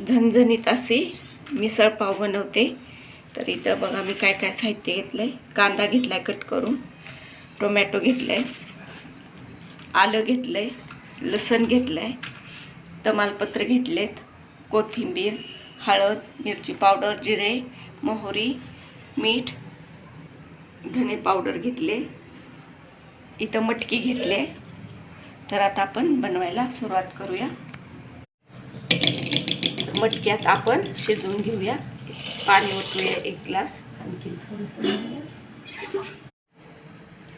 झणझणीत अशी मिसळ पाव बनवते. तर इथं बघा मी काय काय साहित्य घेतलं आहे. कांदा घेतला आहे कट करून, टोमॅटो घेतलं आहे, आलं घेतलं आहे, लसूण घेतलं आहे, तमालपत्र घेतलेत, कोथिंबीर, हळद, मिरची पावडर, जिरे, मोहरी, मीठ, धने पावडर घेतले. इथं मटकी घेतले. तर आता आपण बनवायला सुरुवात करूया. मटक्यात आपण शिजवून घेऊया. पाणी ओतूया 1 ग्लास. आणखी थोडंसं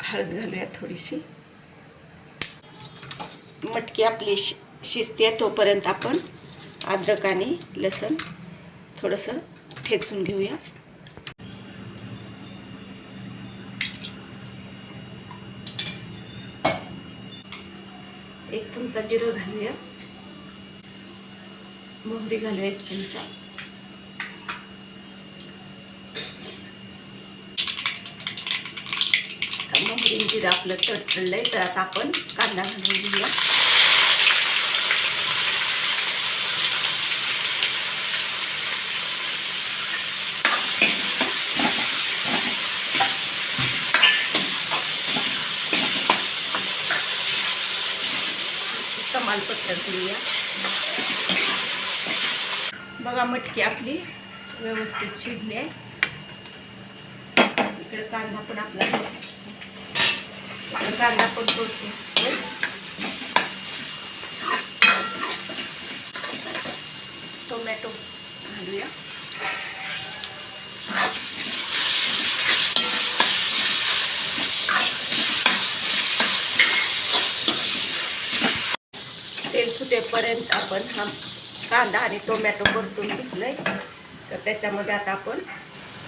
हळद घालूया थोडीशी. मटकी आपली शिजते तोपर्यंत आपण अद्रक आणि लसूण थोडंसं ठेचून घेऊया. एक चमचा जिरं घालूया. मोहरी घालूया 1 चमचा. मोहरी जिरं आपलं तडतडलंय तर आता आपण कांदा घालून घेऊया. तमालपत्र घेऊया. बघा मटकी आपली व्यवस्थित शिजली आहे. इकडे कांदा पण आपला तोडतो. टोमॅटो घालूया. तेल सुटेपर्यंत आपण हा कांदा आणि टोमॅटो परतून घेतलंय. तर त्याच्यामध्ये आता आपण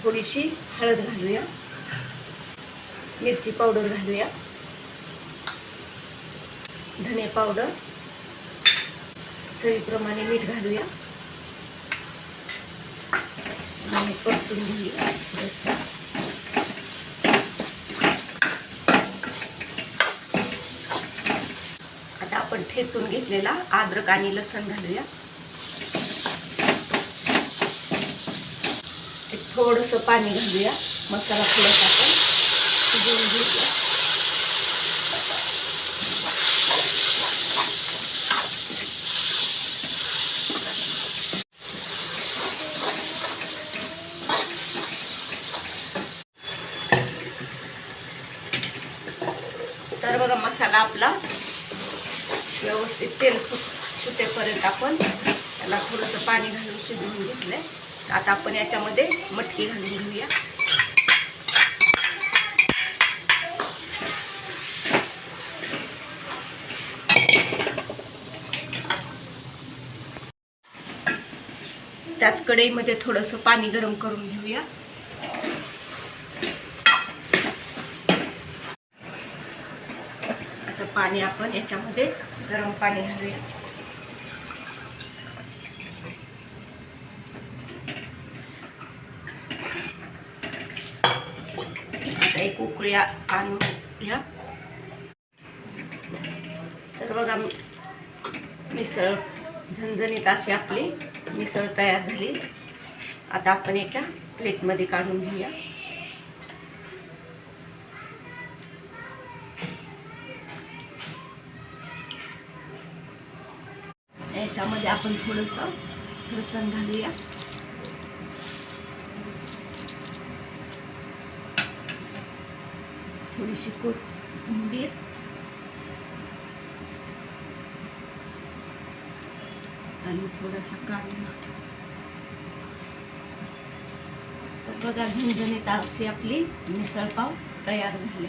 थोडीशी हळद घालूया, मिरची पावडर घालूया, धने पावडर, चवीप्रमाणे मीठ घालूया आणि परतून घेऊया. आता आपण ठेचून घेतलेला अद्रक आणि लसूण घालूया. थोडंसं पाणी घालूया. मसाला थोडासा आपण शिजवून घेऊया. तर बघा मसाला आपला व्यवस्थित तेल सुटेपर्यंत आपण त्याला थोडंसं पाणी घालून शिजवून घेतलंय. आता आपण याच्यामध्ये मटकी घालून घेऊया. त्याच कढईमध्ये थोडंसं पाणी गरम करून घेऊया. आता पाणी आपण याच्यामध्ये गरम पाणी घालूया. एक उकळी आणून घ्या. तर बघा मिसळ झणझणीत अशी आपली मिसळ तयार झाली. आता आपण एका प्लेटमध्ये काढून घेऊया. याच्यामध्ये आपण थोडंसं लसूण घालूया. थोडीशी कोथिंबीर आणि थोडासा कांदा. तर बघा झणझणीत अशी आपली मिसळ पाव तयार झाले.